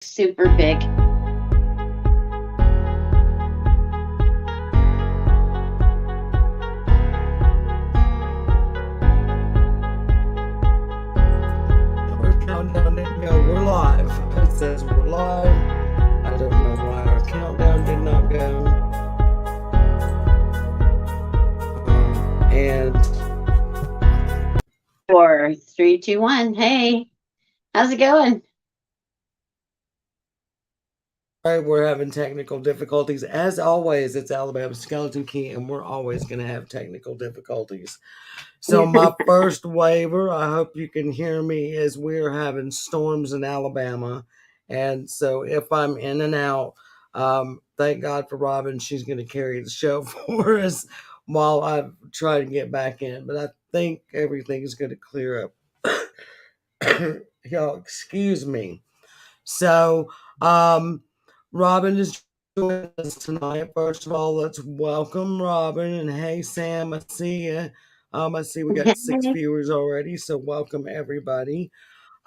super big. Our countdown didn't go. We're live. It says we're live. I don't know why our countdown did not go. And 4, 3, 2, 1. Hey, how's it going? we're having technical difficulties. As always, it's Alabama Skeleton Key, and we're always going to have technical difficulties. So my first waiver, I hope you can hear me, is we're having storms in Alabama. And so if I'm in and out, thank God for Robin. She's going to carry the show for us while I try to get back in. But I think everything's going to clear up. Y'all, excuse me. So, Robin is joining us tonight. First of all, let's welcome Robin. And hey, Sam, I see you. I see we got 6 Hey. viewers already, so welcome everybody.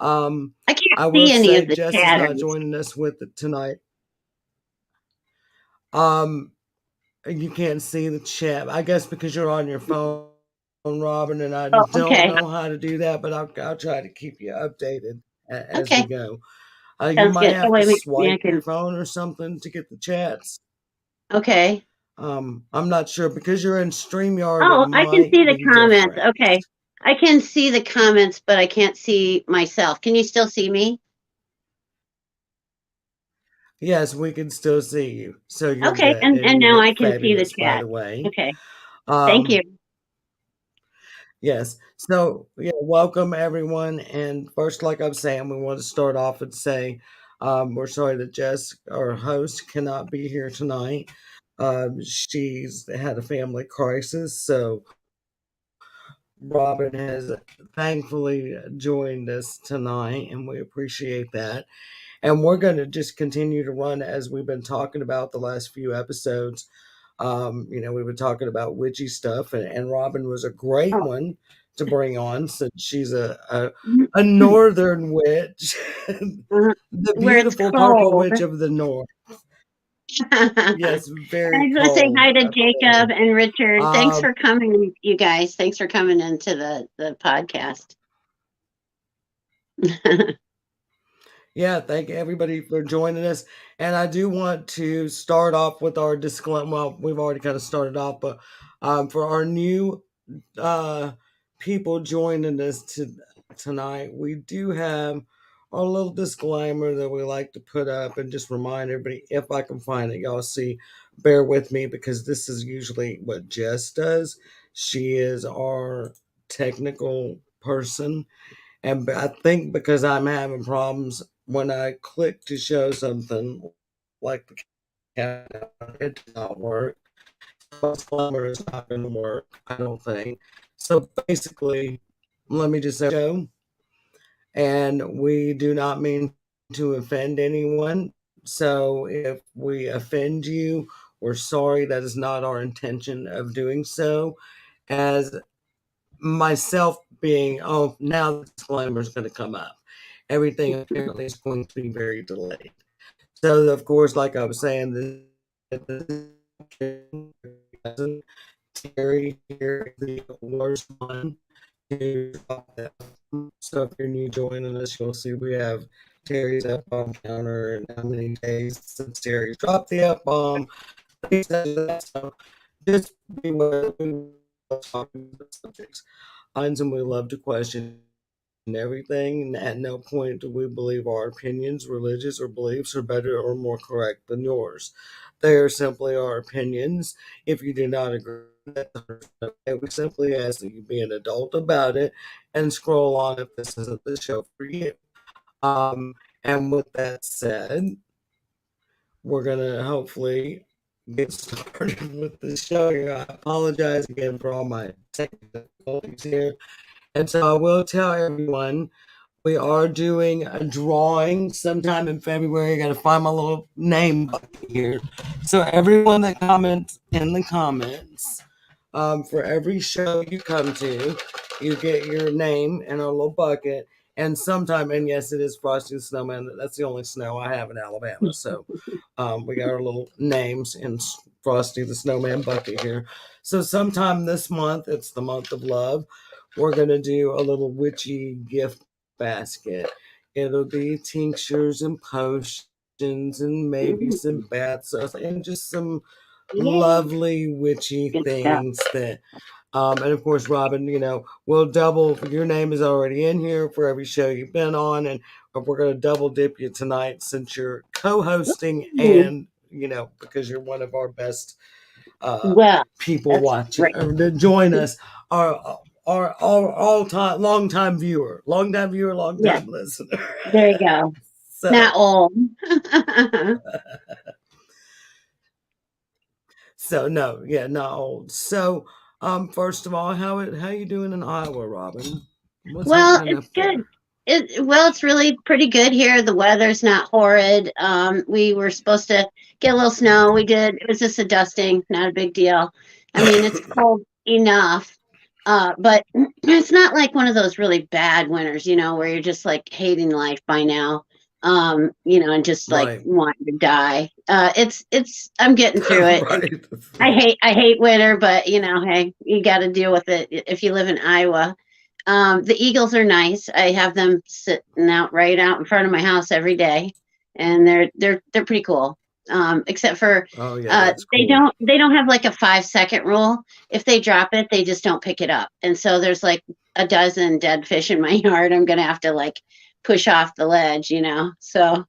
I I can't will see any say of the Jess is not chatters. joining us with it tonight. You can't see the chat, I guess, because you're on your phone, Robin, and I Oh, don't okay. know how to do that, but I'll try to keep you updated as we Okay. go. You Sounds might good. Oh, have to wait, maybe I swipe your can. phone or something to get the chats. Okay. I'm not sure because you're in StreamYard, it Oh, I can see might the be comments. different. Okay. I can see the comments, but I can't see myself. Can you still see me? Yes, we can still see you, so you're Okay. good, And and you now I look can see the fabulous, by chat. the way. Okay. Thank you. Um, yes, so yeah, welcome everyone. And first, like I'm saying, we want to start off and say we're sorry that Jess, our host, cannot be here tonight. She's had a family crisis, so Robin has thankfully joined us tonight, and we appreciate that. And we're going to just continue to run as we've been talking about the last few episodes. We've been talking about witchy stuff, and Robin was a great Oh. one to bring on since she's a northern witch, the Where it's beautiful purple cold. witch of the north. I Yes, very just want to say cold hi to up there. Jacob and Richard. Thanks Um, for coming, you guys. Thanks for coming into the podcast. Yeah, thank everybody for joining us. And I do want to start off with our disclaimer. Well, we've already kind of started off, but for our new uh, people joining us tonight, we do have our little disclaimer that we like to put up and just remind everybody if I can find it. Y'all see, bear with me because this is usually what Jess does. She is our technical person, and I think because I'm having problems when I click to show something like the countdown, it does not work. Disclaimer is not going to work, I don't think. So basically, let me just say, show, and we do not mean to offend anyone. So if we offend you, we're sorry. That is not our intention of doing so. As myself being, oh, now the disclaimer is going to come up. Everything apparently is going to be very delayed. So, of course, like I was saying, Terry here is the worst one to drop that. So, if you're new joining us, you'll see we have Terry's F bomb counter and how many days since Terry's dropped the F bomb. So, just beware we talking about subjects. And we love to question everything. At no point do we believe our opinions, religious, or beliefs are better or more correct than yours. They are simply our opinions. If you do not agree with that, we simply ask that you be an adult about it and scroll on if this isn't the show for you. Um, and with that said, we're gonna hopefully get started with the show here. I apologize again for all my technical difficulties here. And so I will tell everyone we are doing a drawing sometime in February. I got to find my little name bucket here. So everyone that comments in the comments, for every show you come to, you get your name in a little bucket. and sometime, and yes, it is Frosty the Snowman. That's the only snow I have in Alabama. So we got our little names in Frosty the Snowman bucket here. So sometime this month, it's the month of love, we're going to do a little witchy gift basket. It'll be tinctures and potions and maybe some Mhm. bath salts and just some Yay. lovely witchy Good stuff. things that and of course, Robin, we'll double. Your name is already in here for every show you've been on, and we're going to double dip you tonight since you're co-hosting, Ooh. and because you're one of our best Well, people that's watching great. to join us. Our all time long time viewer, long Yeah, time listener. there you go. Not so old. so no, yeah, not old. So first of all, how you doing in Iowa, Robin? What's Well, happening it's up good. there? It's really pretty good here. The weather's not horrid. We were supposed to get a little snow. We did. It was just a dusting, not a big deal. I mean, it's cold enough, but it's not like one of those really bad winters, where you're just like hating life by now, and just like Right. wanting to die. I'm getting through it. Right. I hate winter, but hey, you got to deal with it if you live in Iowa. The eagles are nice. I have them sitting out right out in front of my house every day, and they're pretty cool. Except for Oh yeah, that's they cool. don't have like a 5 second rule. If they drop it, they just don't pick it up. And so there's like a dozen dead fish in my yard. I'm gonna have to like push off the ledge. So,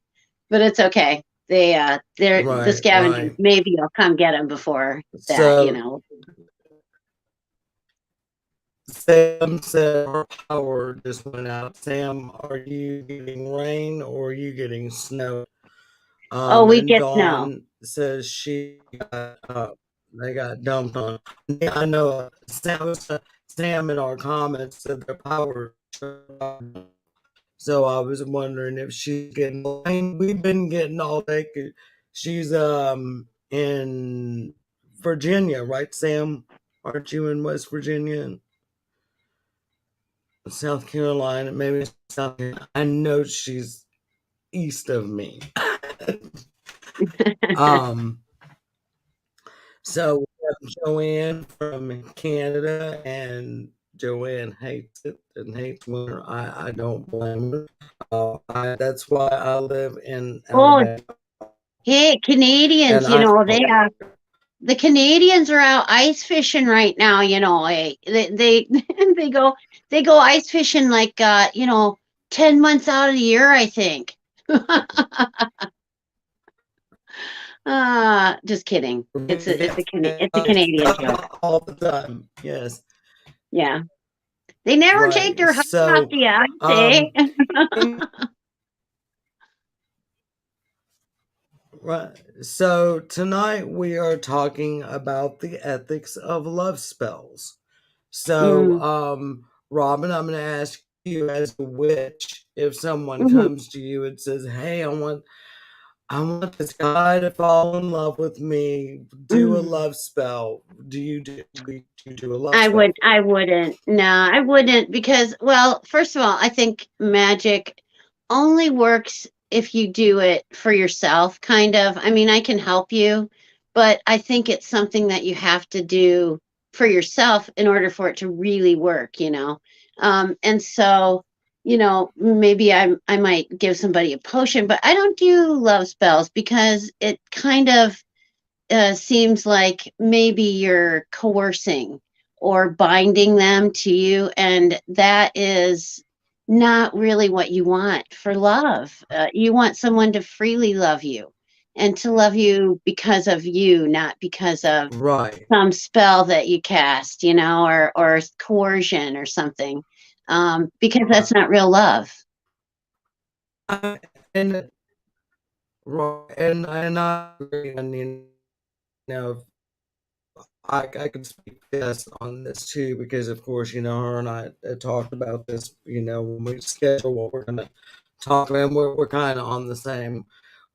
but it's okay. They're the Right, scavengers. right. Maybe you'll come get them before that. So Sam said our power just went out. Sam, are you getting rain or are you getting snow? Oh, we And get snow. Dawn says they got dumped on. Yeah, I know. Sam in our comments said their power. So I was wondering if she's getting rain. We've been getting all day. She's in Virginia, right, Sam? Aren't you in West Virginia? South Carolina, maybe South Carolina. I know she's east of me. um, so we have Joanne from Canada, and Joanne hates it and hates winter. I don't blame her. That's why I live in Oh, Alabama, hey, and Canadians, I they are the Canadians are out ice fishing right now, they they go ice fishing like 10 months out of the year, I think. Just kidding. It's a Canadian joke. all the time. Yes, Yeah. They never take right. their hats off So, the ice, um, eh? right. So tonight we are talking about the ethics of love spells. So, Mm, Robin, I'm going to ask you as a witch, if someone mhm, comes to you and says, "Hey, I want this guy to fall in love with me. Do a mm. love spell." Do you do a love spell for I them? wouldn't. No, I wouldn't because, well, first of all, I think magic only works if you do it for yourself, kind of. I mean, I can help you, but I think it's something that you have to do for yourself in order for it to really work. And so, maybe I might give somebody a potion, but I don't do love spells because it kind of seems like maybe you're coercing or binding them to you, and that is not really what you want for love. You want someone to freely love you and to love you because of you, not because of Right. some spell that you cast, or coercion or something, because that's Right. not real love. I, and right, and I agree. And know, I could speak this on this too because, of course, her and I talked about this. When we schedule what we're gonna talk about, and we're kind of on the same.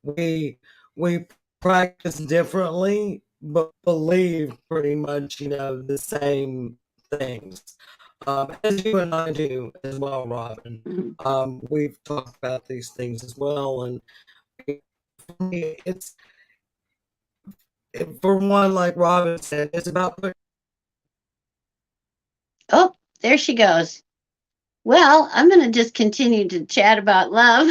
We we practice differently, but believe pretty much the same things. as you and I do as well, Robin. Mhm. We've talked about these things as well, and for me, for one, like Robin said, it's about putting. Oh, there she goes. Well, I'm going to just continue to chat about love.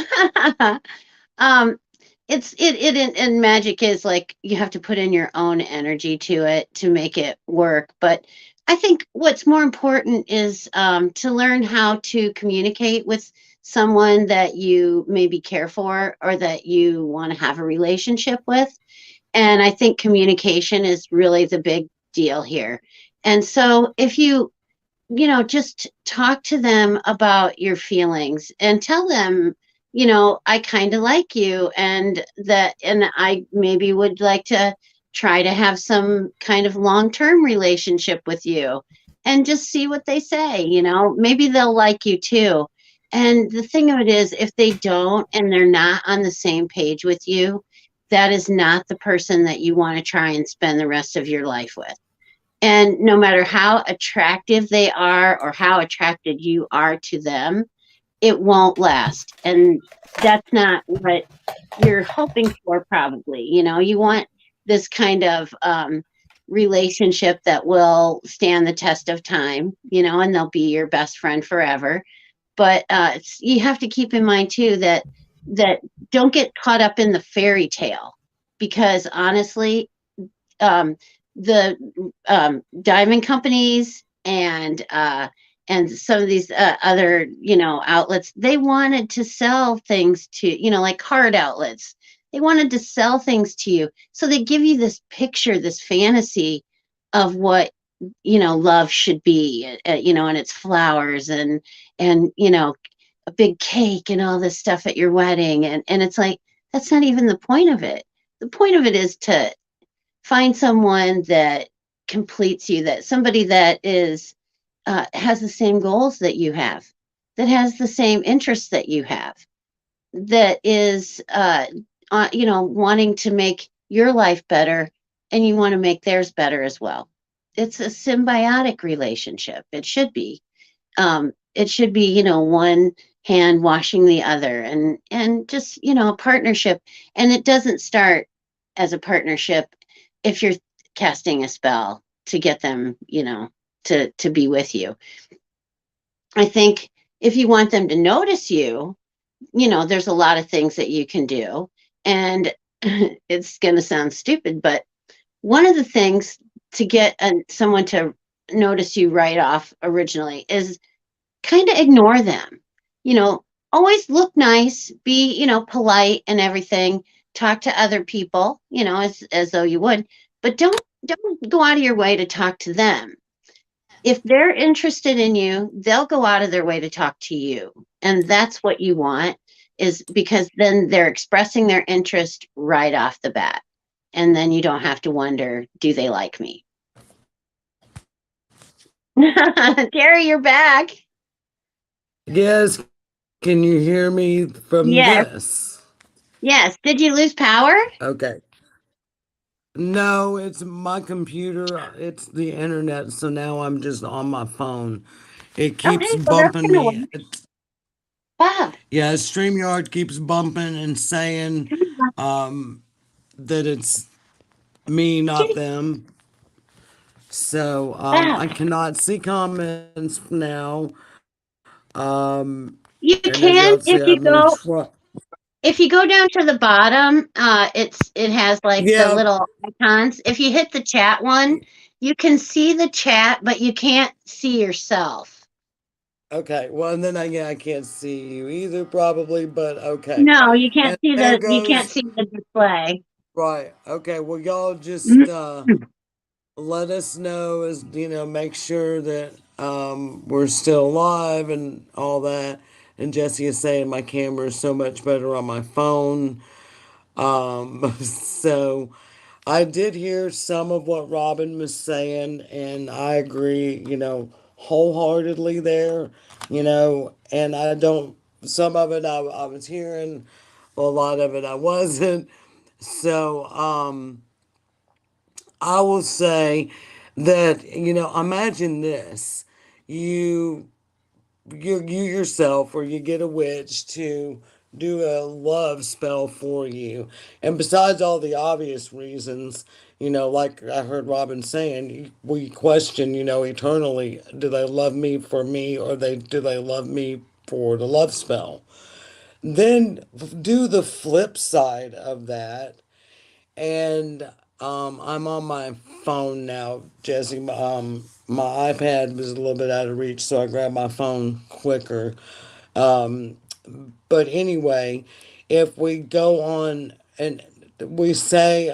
um, and magic is like you have to put in your own energy to it to make it work. But I think what's more important is to learn how to communicate with someone that you maybe care for or that you want to have a relationship with. And I think communication is really the big deal here. And so if just talk to them about your feelings and tell them, I kind of like you and I maybe would like to try to have some kind of long-term relationship with you and just see what they say, maybe they'll like you too. And the thing of it is, if they don't and they're not on the same page with you, that is not the person that you want to try and spend the rest of your life with. And no matter how attractive they are or how attracted you are to them, it won't last. And that's not what you're hoping for, probably. You want this kind of relationship that will stand the test of time, and they'll be your best friend forever. But you have to keep in mind too that don't get caught up in the fairy tale, because honestly, um, the diamond companies and some of these other outlets, they wanted to sell things to like card outlets. They wanted to sell things to you, so they give you this picture, this fantasy of what love should be, and it's flowers and a big cake and all this stuff at your wedding, and it's like that's not even the point of it. The point of it is to find someone that completes you, that somebody that is has the same goals that you have, that has the same interests that you have, that is wanting to make your life better, and you want to make theirs better as well. It's a symbiotic relationship. It should be one hand washing the other, and just a partnership. And it doesn't start as a partnership if you're casting a spell to get them to be with you. I think if you want them to notice you, there's a lot of things that you can do. And it's going to sound stupid, but one of the things to get someone to notice you right off originally is kind of ignore them. You know, always look nice, be, polite and everything. Talk to other people, as though you would, but don't go out of your way to talk to them. If they're interested in you, they'll go out of their way to talk to you. And that's what you want, is because then they're expressing their interest right off the bat. And then you don't have to wonder, do they like me? Terry, you're back. Yes, can you hear me from Yes. this? Yes. Did you lose power? Okay. No, it's my computer. It's the internet. So now I'm just on my phone. It keeps Okay, well that's bumping gonna me. work. Bob. Yeah, StreamYard keeps bumping and saying um, that it's me, not Kitty. them. So Bob. I cannot see comments now. You And as can y'all see, I'm going to try. if you go down to the bottom, it has like the Yeah. little icons. If you hit the chat one, you can see the chat, but you can't see yourself. Okay. Well, and then yeah, I can't see you either, probably, but okay. No, And there you can't goes. see the display. Right. Okay. Well, y'all just Mhm. let us know, as make sure that we're still alive and all that. And Jesse is saying my camera is so much better on my phone. So I did hear some of what Robin was saying, and I agree, wholeheartedly there, and I don't, some of it I was hearing, a lot of it I wasn't. So, I will say that, imagine this. you you yourself or you get a witch to do a love spell for you. And besides all the obvious reasons, like I heard Robin saying, we question, eternally, do they love me or do they love me for the love spell? Then do the flip side of that. And I'm on my phone now, Jesse. My iPad was a little bit out of reach, so I grabbed my phone quicker. Um, but anyway, if we go on and we say,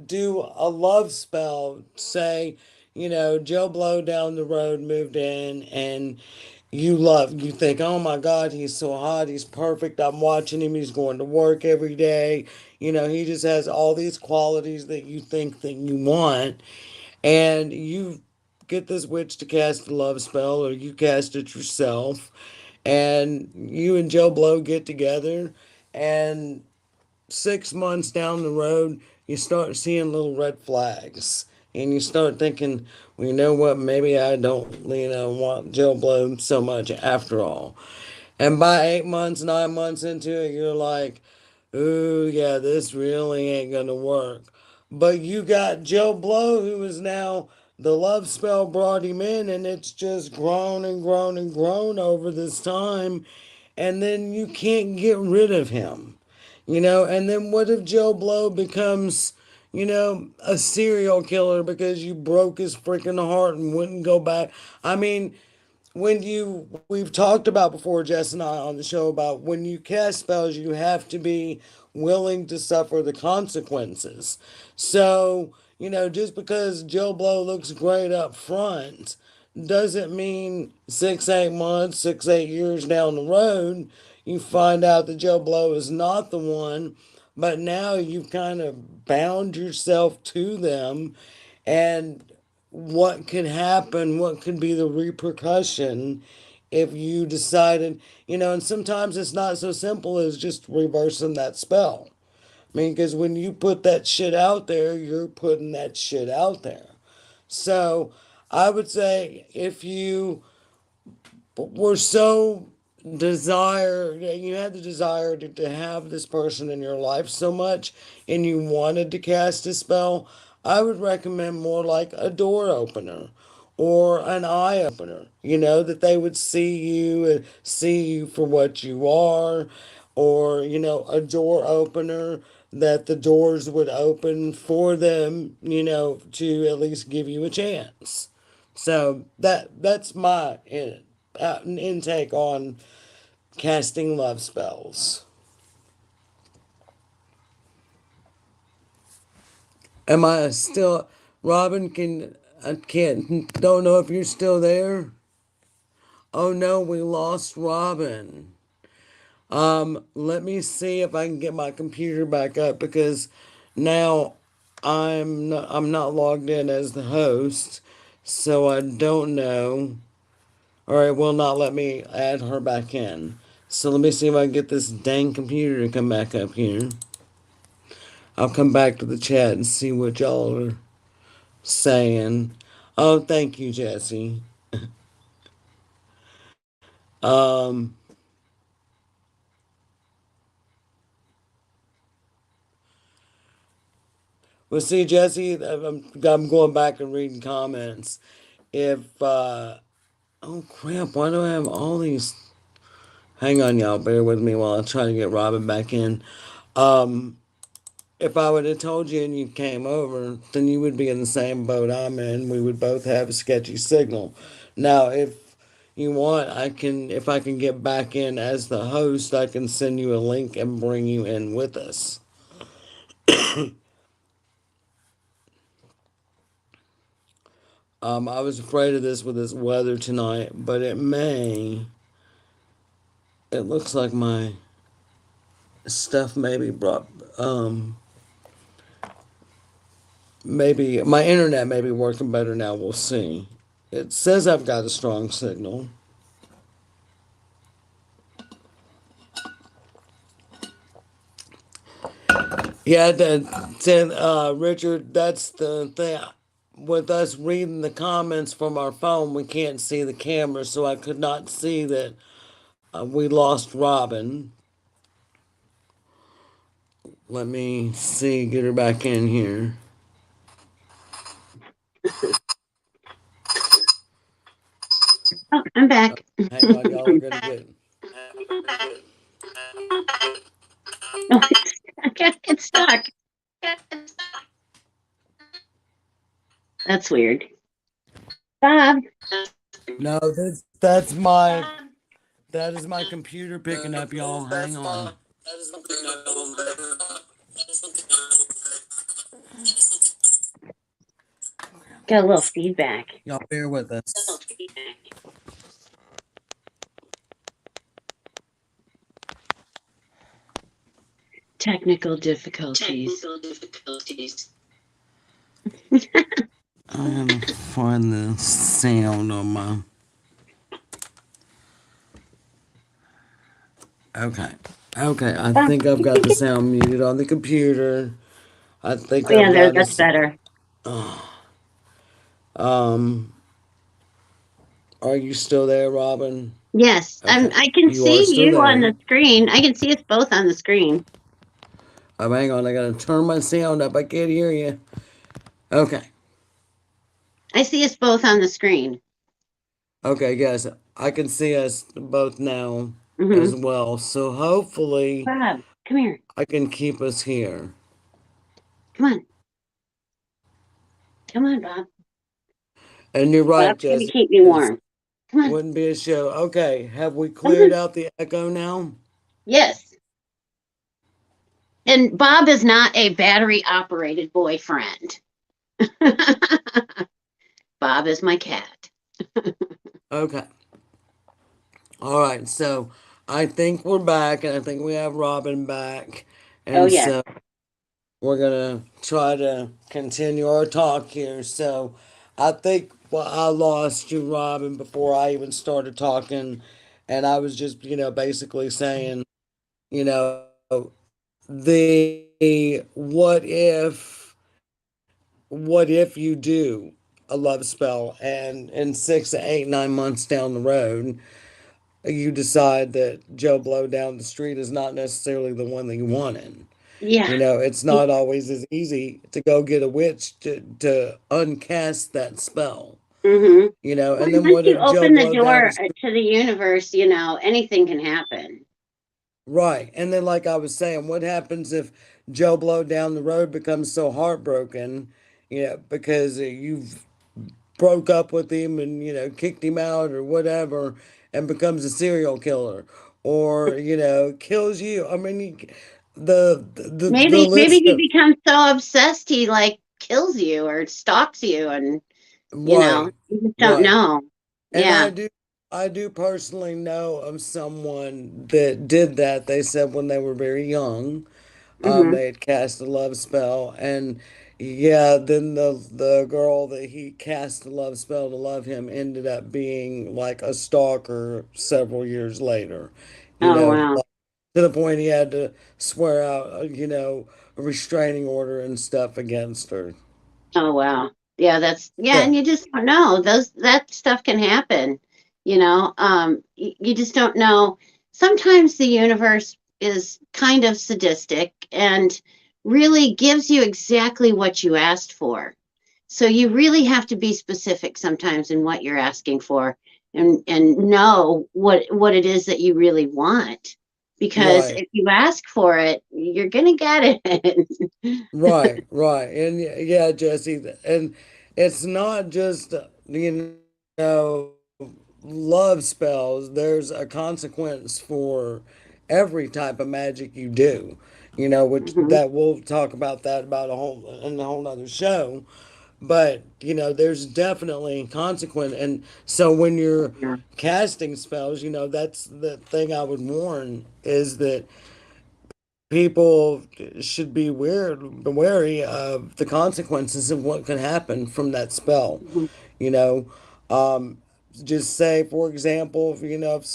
do a love spell, say, Joe Blow down the road moved in and you think, oh my God, he's so hot, he's perfect. I'm watching him, he's going to work every day. He just has all these qualities that you think that you want. And you get this witch to cast a love spell, or you cast it yourself, and you and Joe Blow get together, and 6 months down the road, you start seeing little red flags. And you start thinking, well, you know what? Maybe I don't, want Joe Blow so much after all. And by 8 months, 9 months into it, you're like, ooh, yeah, this really ain't gonna work. But you got Joe Blow, who is now the love spell brought him in, and it's just grown and grown and grown over this time. And then you can't get rid of him. And then what if Joe Blow becomes, a serial killer because you broke his freaking heart and wouldn't go back? I mean, we've talked about before, Jess and I, on the show, about when you cast spells, you have to be willing to suffer the consequences. So, just because Joe Blow looks great up front doesn't mean 6, 8 months, 6, 8 years down the road, you find out that Joe Blow is not the one, but now you've kind of bound yourself to them. And what could happen, what could be the repercussion if you decided, and sometimes it's not so simple as just reversing that spell. I mean, because when you put that shit out there, you're putting that shit out there. So I would say if you were so you had the desire to have this person in your life so much and you wanted to cast a spell, I would recommend more like a door opener or an eye opener, that they would see you and see you for what you are, or, a door opener that the doors would open for them, to at least give you a chance. So that's my intake on casting love spells. Am I still, Robin? I don't know if you're still there. Oh no, we lost Robin. Let me see if I can get my computer back up because now I'm not logged in as the host, so I don't know. All right, will not let me add her back in. So let me see if I can get this dang computer to come back up here. I'll come back to the chat and see what y'all are saying. Oh, thank you, Jesse. Um, well, see, Jesse, I'm going back and reading comments. If, oh crap, why do I have all these? Hang on, y'all, bear with me while I try to get Robin back in. Um, if I would have told you and you came over, then you would be in the same boat I'm in. We would both have a sketchy signal. Now, if you want, if I can get back in as the host, I can send you a link and bring you in with us. I was afraid of this with this weather tonight, but it looks like my stuff maybe maybe my internet may be working better now. We'll see. It says I've got a strong signal. Yeah, Richard, that's the thing. with us reading the comments from our phone, we can't see the camera, so I could not see that we lost Robin. Let me see, get her back in here. Oh, I'm back. Hang on, y'all are gonna get. Oh, it's stuck. That's weird. Bob. No, that is my computer picking up, y'all. Hang on. Got a little feedback. Y'all bear with us. Technical difficulties. I'm gonna find the sound on my. Okay. Okay, I Oh, think I've got the sound muted on the computer. I think yeah, I've got that's us. better. Um, are you still there, Robin? Yes, Okay, I can you are see still you on there. the screen. I can see us both on the screen. Hang on, I gotta turn my sound up. I can't hear you. Okay. I see us both on the screen. Okay, yes, I can see us both now Mm-hmm. as well. So hopefully Bob, come here. I can keep us here. Come on. Come on, Bob. And you're right, Bob's gonna Jesse. keep me It warm. Come on. wouldn't be a show. Okay, have we Come cleared on. out the echo now? Yes. And Bob is not a battery operated boyfriend. Bob is my cat. Okay. All right. So I think we're back, and I think we have Robin back, Oh, and yes. so we're gonna try to continue our talk here. So I think well, I lost you, Robin, before I even started talking, and I was just basically saying the what if you do a love spell and in 6 8 9 months down the road you decide that Joe Blow down the street is not necessarily the one that you wanted. Yeah. It's not always as easy to go get a witch to uncast that spell. Mm-hmm. And Well, then once what you if Joe open the Blow down door the street? to the universe, anything can happen. Right. And then, like I was saying, what happens if Joe Blow down the road becomes so heartbroken, because you've broke up with him and kicked him out or whatever and becomes a serial killer or kills you. I mean, the Maybe list he of becomes so obsessed he like kills you or stalks you, and right, you just don't right. know. And Yeah. I do personally know of someone that did that. They said when they were very young, Mm-hmm. they had cast a love spell, and yeah, then the girl that he cast the love spell to love him ended up being like a stalker several years later. Oh, wow. Like, to the point he had to swear out, a restraining order and stuff against her. Oh, wow. Yeah, yeah, and So you just don't know. That stuff can happen. You just don't know. Sometimes the universe is kind of sadistic and really gives you exactly what you asked for. So you really have to be specific sometimes in what you're asking for and know what it is that you really want. Because right, if you ask for it, you're gonna get it. right, right, and yeah, Jesse, and it's not just love spells. There's a consequence for every type of magic you do. Which Mhm. that we'll talk about that about a whole in a whole other show. But there's definitely consequence, and so when you're Yeah. casting spells, that's the thing I would warn is that people should be wary of the consequences of what could happen from that spell. Mhm. You know, um, just say, for example, if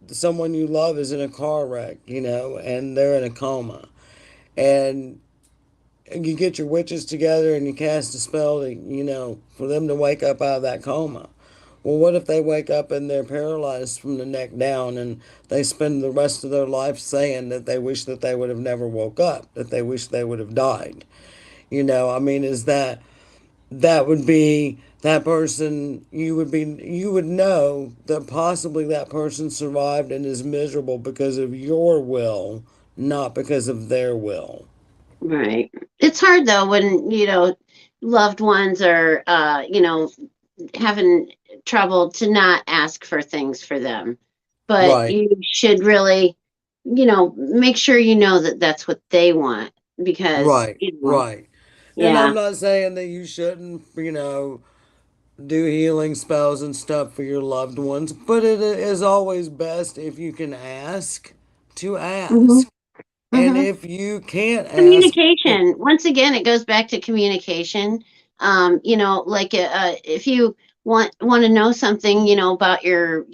someone you love is in a car wreck, and they're in a coma, and you get your witches together and you cast a spell to, for them to wake up out of that coma. Well, what if they wake up and they're paralyzed from the neck down and they spend the rest of their life saying that they wish that they would have never woke up, that they wish they would have died? I mean, is that would be that person, you would know that possibly that person survived and is miserable because of your will, not because of their will. Right. It's hard though when, loved ones are, having trouble to not ask for things for them. But Right. you should really, make sure you know that that's what they want because, Right, right. And yeah. I'm not saying that you shouldn't, do healing spells and stuff for your loved ones, but it is always best if you can ask to Hmm. ask. And Hmm. if you can't ask, Communication. Once again, it goes back to communication. Like if you want to know something, about your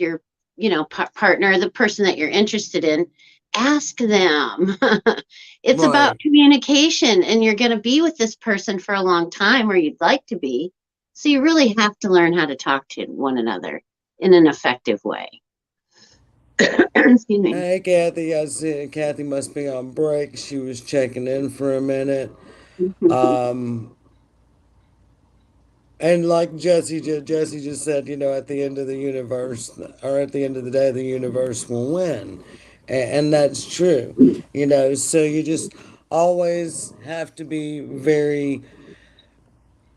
partner, the person that you're interested in, ask them. It's about right, communication, and you're going to be with this person for a long time, or you'd like to be. So you really have to learn how to talk to one another in an effective way. Excuse me. hey Kathy, I see Kathy must be on break. She was checking in for a minute. Um, And like Jesse just said, at the end of the universe, or at the end of the day, the universe will win. And that's true. So you just always have to be very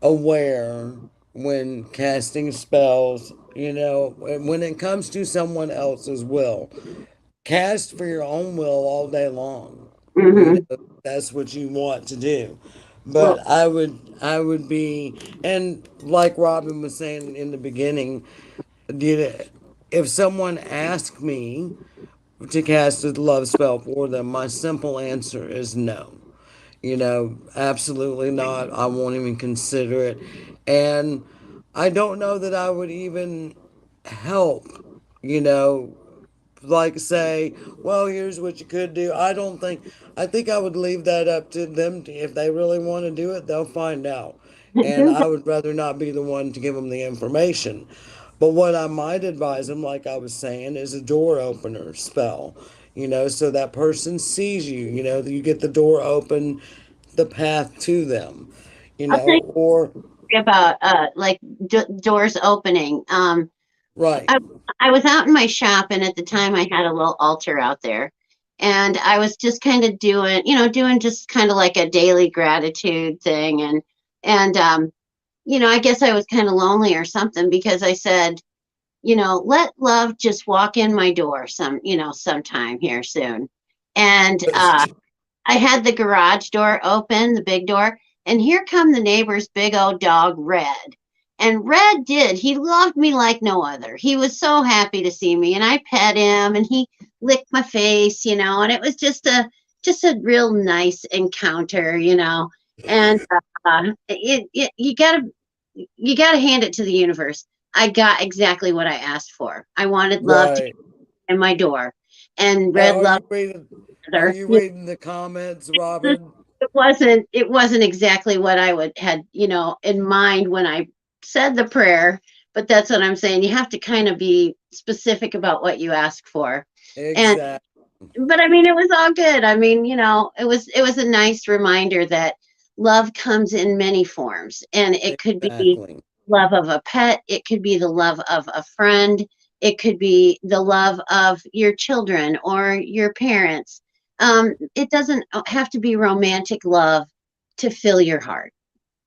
aware when casting spells, when it comes to someone else's will. Cast for your own will all day long. Hmm. That's what you want to do. Well, But I would be, and like Robin was saying in the beginning, if someone asked me to cast a love spell for them, my simple answer is no. Absolutely not. I won't even consider it. And I don't know that I would even help, you know, like say, well, here's what you could do. I think I would leave that up to them. If they really want to do it, they'll find out. And do I would rather not be the one to give them the information. But what I might advise them, like I was saying, is a door opener spell. So that person sees you, that you get the door open, the path to them, I'll tell or, you about like doors opening. right, I I was out in my shop, and at the time I had a little altar out there, and I was just kind of doing just kind of like a daily gratitude thing, and I guess I was kind of lonely or something because I said, let love just walk in my door sometime here soon, and I had the garage door open, the big door, and here come the neighbor's big old dog, Red. And Red did. He loved me like no other. He was so happy to see me, and I pet him, and he licked my face, and it was just a real nice encounter. And you gotta hand it to the universe. I got exactly what I asked for. I wanted love to right. come in my door, and Now, Red loved are her. you reading the comments, Robin? It wasn't exactly what I would had in mind when I said the prayer, but that's what I'm saying. You have to kind of be specific about what you ask for. And Exactly. but I mean it was all good. I mean, it was a nice reminder that love comes in many forms, and it could be Exactly. love of a pet, it could be the love of a friend, it could be the love of your children or your parents. It doesn't have to be romantic love to fill your heart.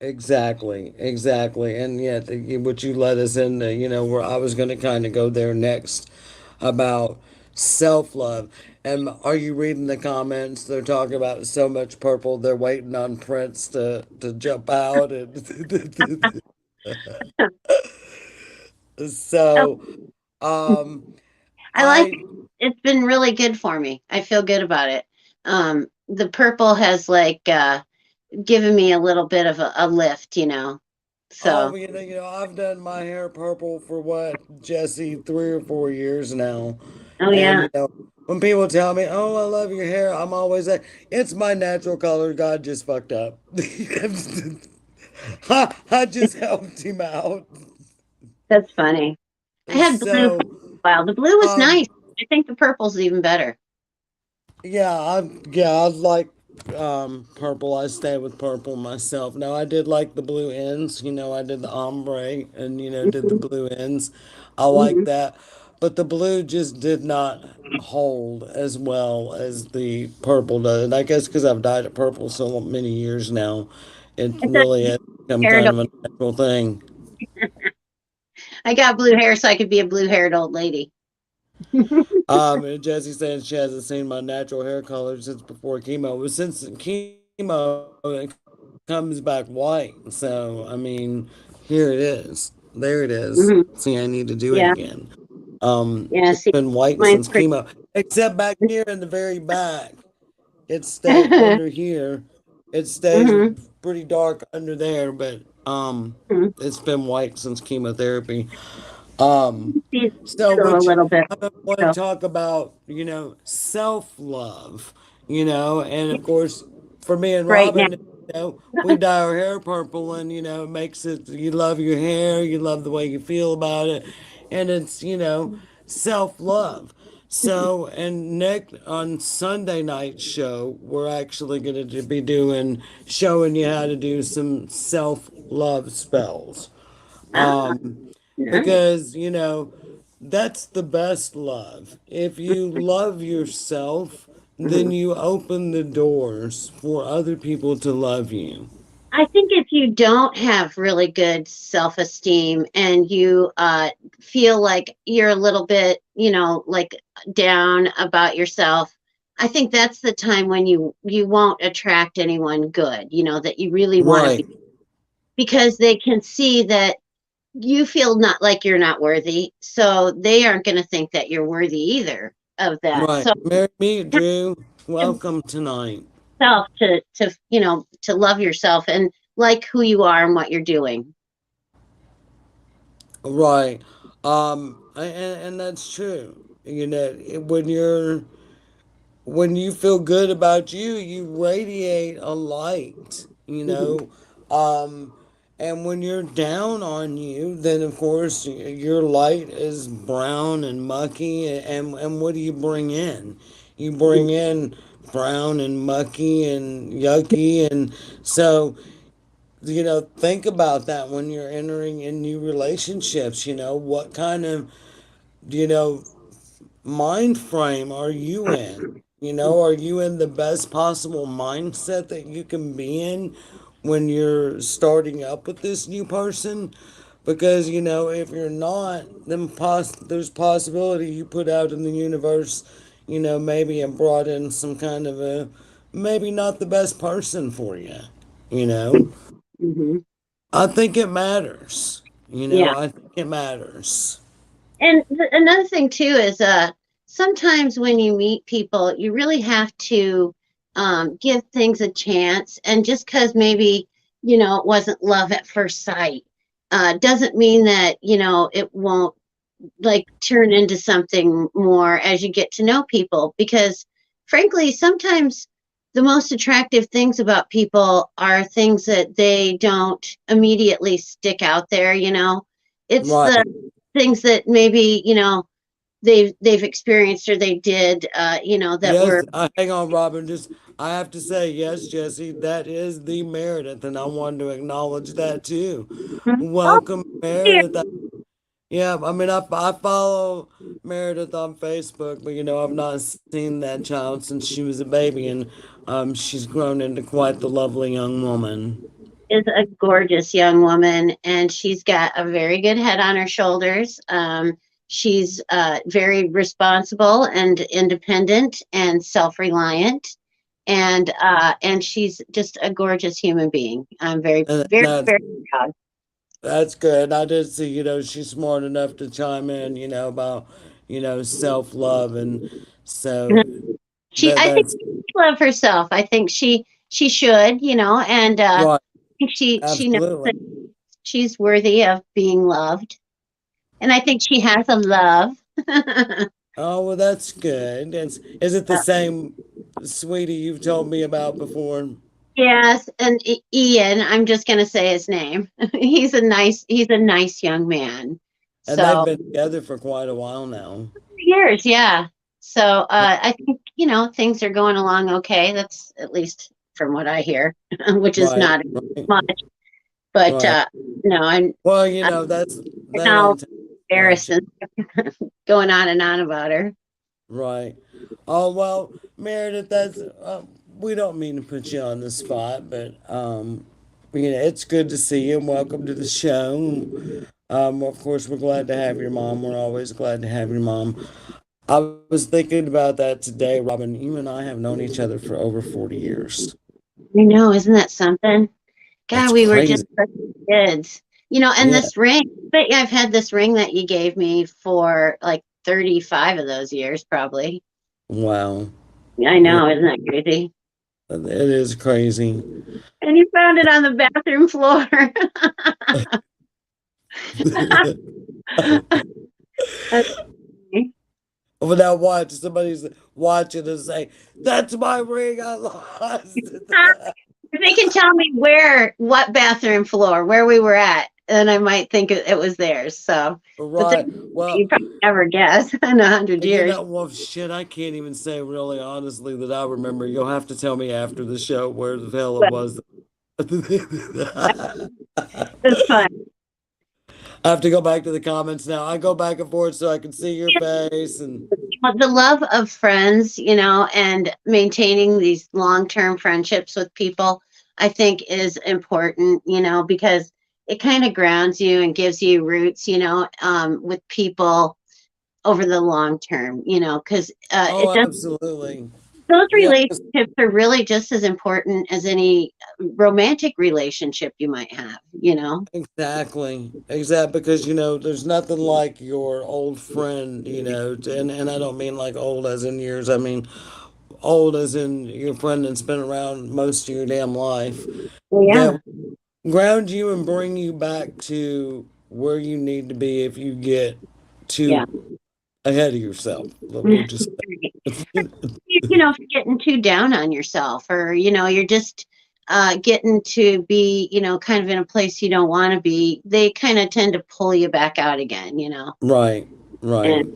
Exactly. Exactly. And yet, what you led us into, where I was going to kind of go there next about self love. And are you reading the comments? They're talking about so much purple. They're waiting on Prince to jump out. And so, um, I like I, it. It's been really good for me. I feel good about it. The purple has like given me a little bit of a lift. oh, So, I've done my hair purple for what, Jesse, 3 or 4 years now. oh And, yeah. when people tell me, "Oh, I love your hair," I'm always like, "It's my natural color. God just fucked up. I just helped him out." That's funny. I had blue for So, a while. The blue was nice. um, I think the purple's even better. I like purple. I stay with purple myself. Now I did like the blue ends, I did the ombre and did the Hmm. blue ends. I like Hmm. that. But the blue just did not hold as well as the purple does. And I guess because I've dyed it purple so many years now, it I thought really has become haired kind old. of a natural thing. I got blue hair so I could be a blue haired old lady. And Jessie says she hasn't seen my natural hair color since before chemo. But since chemo, it comes back white. So, I mean, here it is. There it is. Hmm. See, I need to do it Yeah. again. Yeah. It's See, been white mine's since pretty. chemo, except back here in the very back. It stayed under here. It stays Hmm. pretty dark under there, but it's been white since chemotherapy. Um, See so through a which little bit. I want to So, talk about, self-love, and of course, for me and right now. Robin, we dye our hair purple, and it makes it. You love your hair, you love the way you feel about it, and it's self-love. So, and Nick on Sunday night show, we're actually going to be showing you how to do some self-love spells. Ah, nice. Because, that's the best love. If you love yourself, then Mhm. you open the doors for other people to love you. I think if you don't have really good self esteem and you feel like you're a little bit, like down about yourself, I think that's the time when you won't attract anyone good, that you really want to be Right, because they can see that you feel not like you're not worthy, so they aren't going to think that you're worthy either of that. right. So Marry me, have Drew. to Welcome tonight. self to love yourself and like who you are and what you're doing. Right. And that's true. When you feel good about you, you radiate a light, Hmm. and when you're down on you, then of course your light is brown and mucky, and what do you bring in? You bring in brown and mucky and yucky, and so think about that when you're entering in new relationships. What kind of you know mind frame are you in? Are you in the best possible mindset that you can be in when you're starting up with this new person? Because, if you're not, then there's possibility you put out in the universe, maybe and brought in some kind of maybe not the best person for you, you know? Hmm. I think it matters. Yeah. I think it matters. And another thing too is sometimes when you meet people, you really have to give things a chance. And just because maybe, it wasn't love at first sight, doesn't mean that, it won't like turn into something more as you get to know people. Because frankly, sometimes the most attractive things about people are things that they don't immediately stick out there, It's the Right. things that maybe they've experienced or they did that Yes, were. hang on, Robin. I have to say, yes, Jesse, that is the Meredith, and I wanted to acknowledge that too. Mhm. Oh, Welcome, dear. Meredith. Yeah, I mean, I follow Meredith on Facebook, but I've not seen that child since she was a baby, and she's grown into quite the lovely young woman. Is a gorgeous young woman and she's got a very good head on her shoulders. She's very responsible and independent and self-reliant, and she's just a gorgeous human being. I'm very, And very, very proud. that's good. I did see, she's smart enough to chime in, about, self love, and so I think that's she love herself. I think she should, and right. I think she knows Absolutely. that she's worthy of being loved, and I think she has a love. Oh, well, that's good. Is it the same sweetie you've told me about before? Yes, and Ian, I'm just going to say his name. He's a nice young man. And they've So been together for quite a while now. years, yeah. So I think things are going along okay. That's at least from what I hear, which is Right, not right, much. But right. no, Well, I'm they now don't take embarrassed much. and going on and on about her. Right. Oh, well, Meredith, we don't mean to put you on the spot, but, it's good to see you and welcome to the show. Of course, we're glad to have your mom. We're always glad to have your mom. I was thinking about that today, Robin. You and I have known each other for over 40 years. I know, isn't that something? God, It's we were just crazy. such kids. And Yeah. this ring, but yeah, I've had this ring that you gave me for like 35 of those years, probably. Wow. I Yeah, know, isn't that crazy? it is crazy. And you found it on the bathroom floor. That's funny. But now watch, somebody's watching and say, "That's my ring. I lost it." If they can tell me what bathroom floor, where we were at, then I might think it was theirs. So, but Right. you Well, probably never guess in 100 years. well, shit, I can't even say really honestly that I remember. You'll have to tell me after the show where the hell it But was. it's fun. I have to go back to the comments now. I go back and forth so I can see your face and But the love of friends, and maintaining these long-term friendships with people, I think is important, because it kind of grounds you and gives you roots, with people over the long term, because it oh, does absolutely. those Yeah, relationships are really just as important as any romantic relationship you might have. exactly. Exactly. Because, there's nothing like your old friend, and I don't mean like old as in years. I mean old as in your friend that's been around most of your damn life Yeah, that ground you and bring you back to where you need to be if you get yeah. too ahead of yourself. We'll just If you're getting too down on yourself, or you're just getting to be kind of in a place you don't want to be, they kind of tend to pull you back out again. right, right.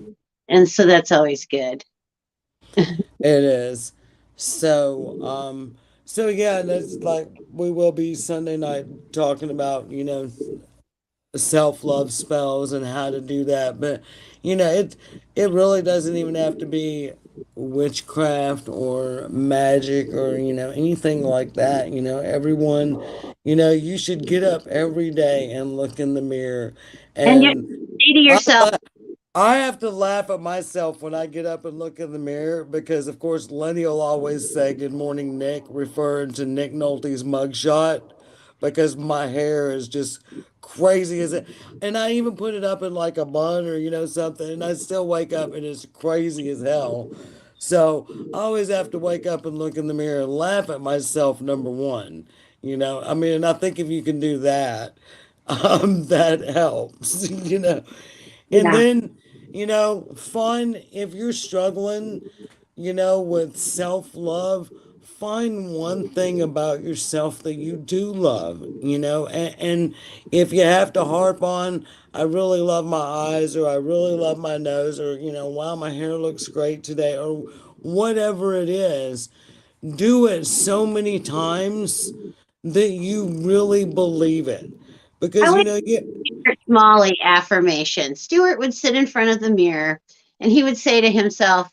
And so that's always good. It is. So yeah, that's like we will be Sunday night talking about, self-love spells and how to do that. But, it really doesn't even have to be witchcraft or magic or, anything like that. Everyone, you should get up every day and look in the mirror. And you And say to I yourself, I have to laugh at myself when I get up and look in the mirror because, of course, Lenny will always say, "Good morning, Nick," referring to Nick Nolte's mugshot because my hair is just crazy as it. And I even put it up in like a bun or, something, and I still wake up and it's crazy as hell. So I always have to wake up and look in the mirror and laugh at myself, number one. I mean, and I think if you can do that, that helps, And yeah. then, fun, if you're struggling, with self love, find one thing about yourself that you do love, and if you have to harp on, I really love my eyes, or I really love my nose, or, wow, my hair looks great today, or whatever it is, do it so many times that you really believe it. I Because, would Molly affirmation. Stuart would sit in front of the mirror and he would say to himself,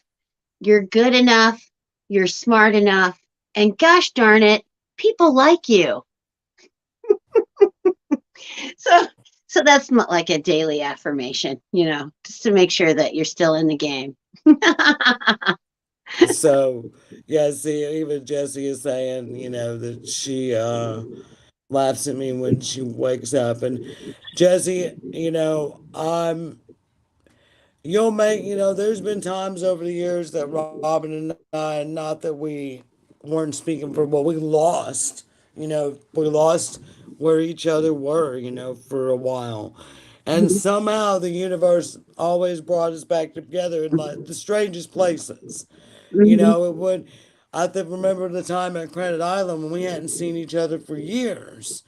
"You're good enough, you're smart enough, and gosh darn it, people like you." So so that's like a daily affirmation, just to make sure that you're still in the game. So, yeah, see, even Jessie is saying, that she laughs at me when she wakes up. And Jessie, you'll make, there's been times over the years that Robin and I, not that we weren't speaking for, but we lost, we lost where each other were, for a while. And somehow the universe always brought us back together in like the strangest places. You Hmm. know, it would. Remember the time at Credit Island when we hadn't seen each other for years,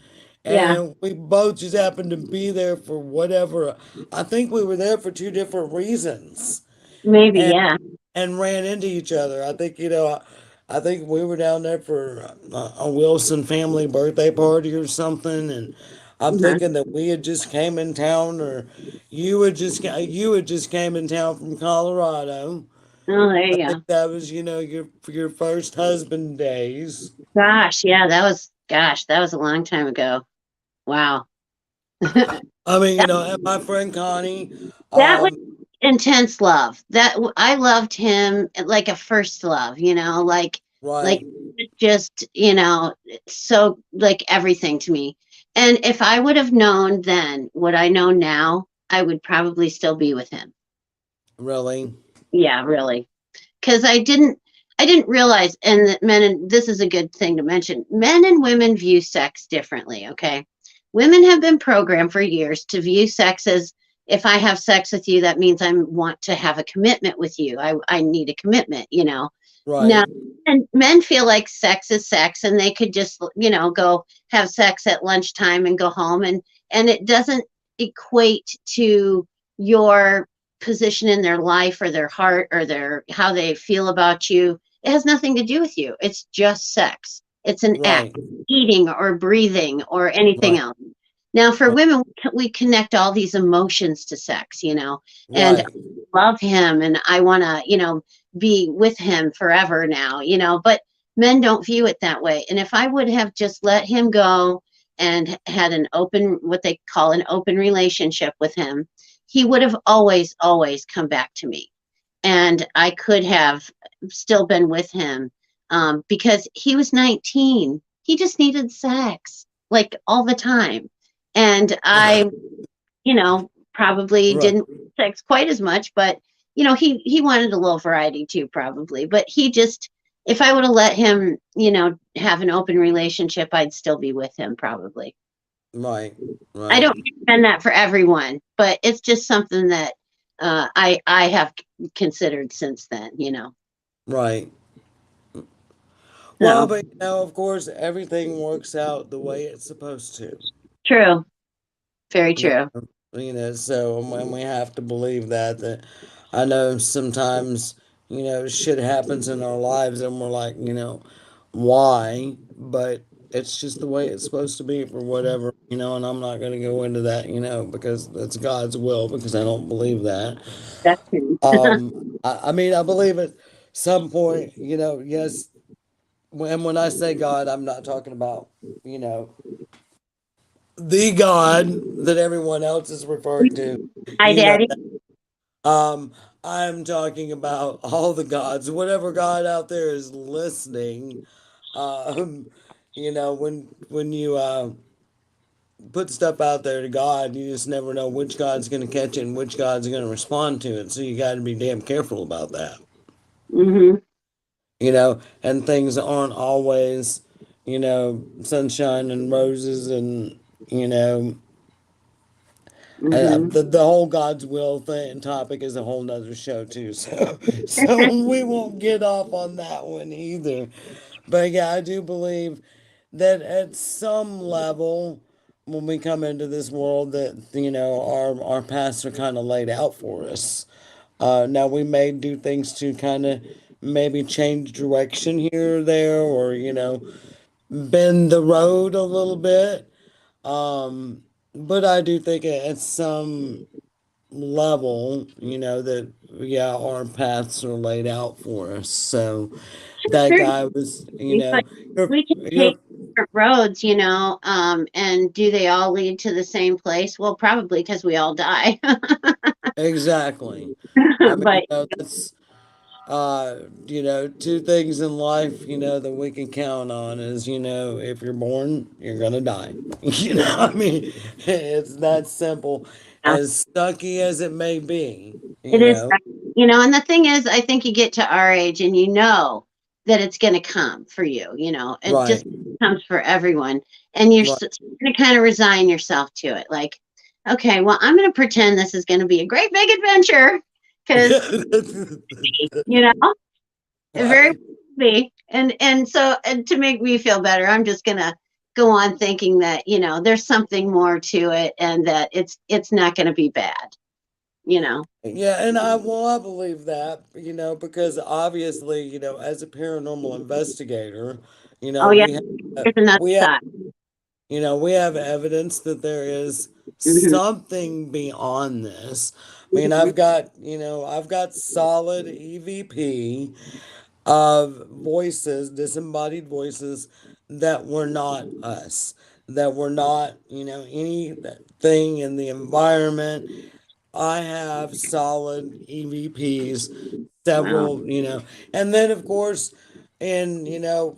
Yeah, and we both just happened to be there for whatever. I think we were there for two different reasons, maybe. and Yeah. ran into each other. I think I think we were down there for a Wilson family birthday party or something, and I'm Uh-huh. thinking that we had just came in town, or you had just came in town from Colorado. Oh, there I you think go. that was, your first husband days. Gosh, yeah, that was a long time ago. Wow. that, I mean, and my friend Connie, that was um, intense love. I loved him like a first love, like right, just, so like everything to me. And if I would have known then what I know now, I would probably still be with him. really, Yeah, really. Because I didn't realize, and that men, and this is a good thing to mention, men and women view sex differently. Okay, women have been programmed for years to view sex as, if I have sex with you, that means I want to have a commitment with you. I need a commitment. Now, right, and men feel like sex is sex, and they could just, go have sex at lunchtime and go home, and it doesn't equate to your position in their life or their heart or their how they feel about you. It has nothing to do with you. It's just sex. It's an act, right, eating or breathing or anything right, else. Now, for right, women, we connect all these emotions to sex, and right, I love him and I want to, be with him forever now, but men don't view it that way. And if I would have just let him go and had an open, what they call an open relationship with him, he would have always, always come back to me. And I could have still been with him, because he was 19. He just needed sex like all the time. And I, probably right, didn't sex quite as much, but he wanted a little variety too, probably. But he just, if I would have let him, have an open relationship, I'd still be with him probably. right, I right, don't recommend that for everyone, but it's just something that I have considered since then. right. Well, So but of course, everything works out the way it's supposed to. true, very You true. so when we have to believe that I know sometimes, shit happens in our lives and we're like, why? But it's just the way it's supposed to be for whatever, and I'm not going to go into that, because it's God's will, because I don't believe that. That's true. I mean, I believe at some point, yes, when I say God, I'm not talking about, you know, the God that everyone else is referred to, Hi, you know. Daddy. Um, I'm talking about all the gods, whatever God out there is listening. Um, when you put stuff out there to God, you just never know which God's going to catch it and which God's going to respond to it. So you got to be damn careful about that. Hmm. And things aren't always, sunshine and roses and, you know, Hmm. the whole God's will thing topic is a whole nother show too. So we won't get off on that one either. But yeah, I do believe that at some level, when we come into this world, that our paths are kind of laid out for us. Now we may do things to kind of maybe change direction here or there, or bend the road a little bit. But I do think at some level, that yeah, our paths are laid out for us. So that Sure. guy was, But we can take you're different roads, and do they all lead to the same place? Well, probably because we all die. exactly. I mean, But that's two things in life, that we can count on is, if you're born, you're gonna die. I mean, it's that simple, yeah, as sucky as it may be, it is, and the thing is, I think you get to our age and that it's going to come for you, it just Right, comes for everyone. And you're right, going to kind of resign yourself to it. Like, Okay, well, I'm going to pretend this is going to be a great big adventure because, you know, it very Right. well be. And so and to make me feel better, I'm just going to go on thinking that, there's something more to it and that it's not going to be bad, you know. Yeah, and I believe that, because obviously, as a paranormal investigator, Oh yeah, have, there's another we have, side. we have evidence that there is Hmm. something beyond this. I mean, Hmm. I've got solid EVP of voices, disembodied voices that were not us, that were not, anything in the environment. I have solid EVPs, Wow. several, and then of course, in, well,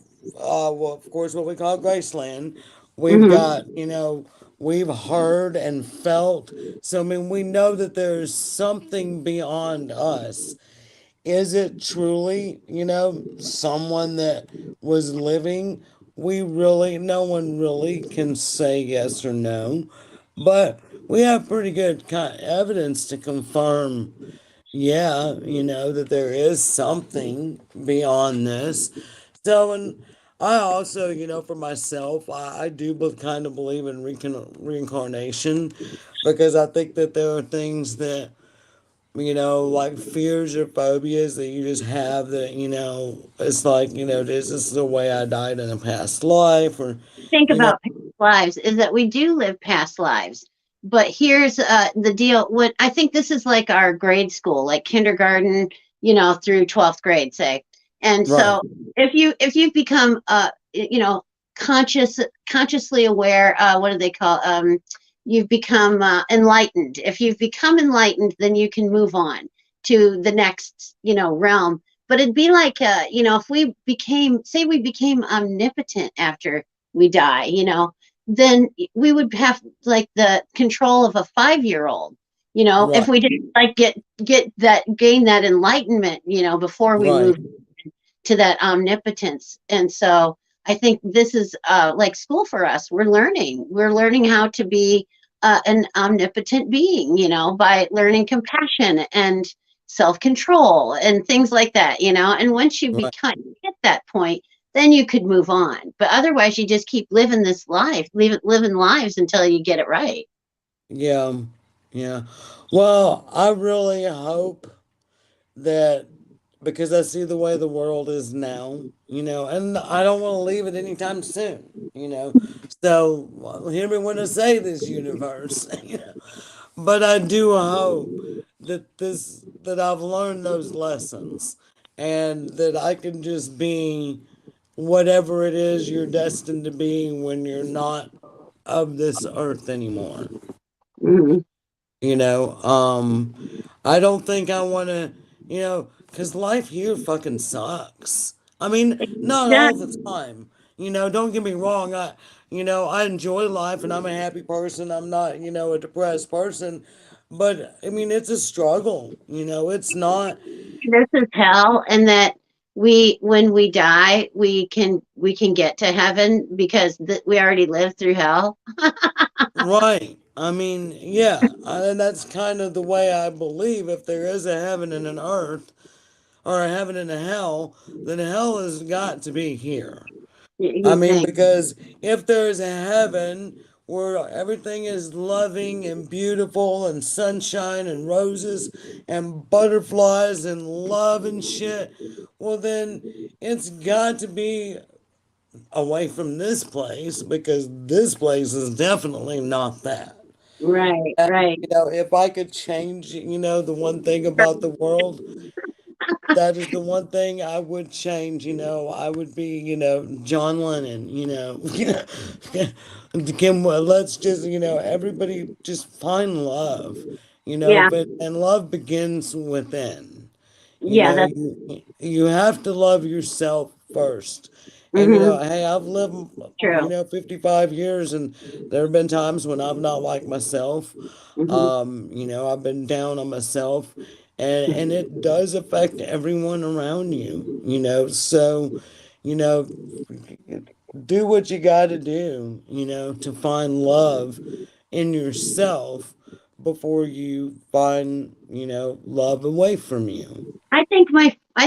of course, what we call Graceland, we've Hmm. got, we've heard and felt. So, I mean, we know that there's something beyond us. Is it truly, someone that was living? No one really can say yes or no, but we have pretty good evidence to confirm, yeah, that there is something beyond this. So, and I also, for myself, I do kind of believe in reincarnation because I think that there are things that like fears or phobias that you just have that, it's like, this is the way I died in a past life, or, Think you know, about past lives is that we do live past lives. But here's the deal. What I think this is like our grade school, like kindergarten, through 12th grade, say. And right, so if you've become consciously aware, what do they call you've become enlightened. If you've become enlightened, then you can move on to the next, realm. But it'd be like if we became omnipotent after we die, then we would have like the control of a 5-year old, if right, we didn't like gain that enlightenment, before we right. move to that omnipotence. And so I think this is like school for us. We're learning how to be an omnipotent being, by learning compassion and self-control and things like that, and once you Right. become hit that point, then you could move on. But otherwise, you just keep living this life, living lives until you get it right. Yeah, yeah. Well, I really hope that because I see the way the world is now, and I don't want to leave it anytime soon, So hear me when I say this, universe, But I do hope that I've learned those lessons and that I can just be whatever it is you're destined to be when you're not of this earth anymore. Hmm. You know, I don't think I want to, because life here fucking sucks. I mean, not Yeah, all the time. Don't get me wrong. I enjoy life and I'm a happy person. I'm not, a depressed person. But I mean, it's a struggle. It's not this is hell, and that when we die, we can get to heaven because we already lived through hell. right. I mean, yeah, and that's kind of the way I believe. If there is a heaven and an earth, or a heaven and a hell, then hell has got to be here. I You mean, think? because if there's a heaven where everything is loving and beautiful and sunshine and roses and butterflies and love and shit, well, then it's got to be away from this place because this place is definitely not that. Right, And, right. if I could change, the one thing about the world, that is the one thing I would change. I would be, John Lennon. Let's just, everybody just find love. Yeah, But and love begins within. yeah, that's You have to love yourself first. And hmm hey, I've lived, true. 55 years, and there have been times when I've not liked myself. Hmm. I've been down on myself, and it does affect everyone around you. So, you know, do what you got to do, to find love in yourself. before you find, love away from you. I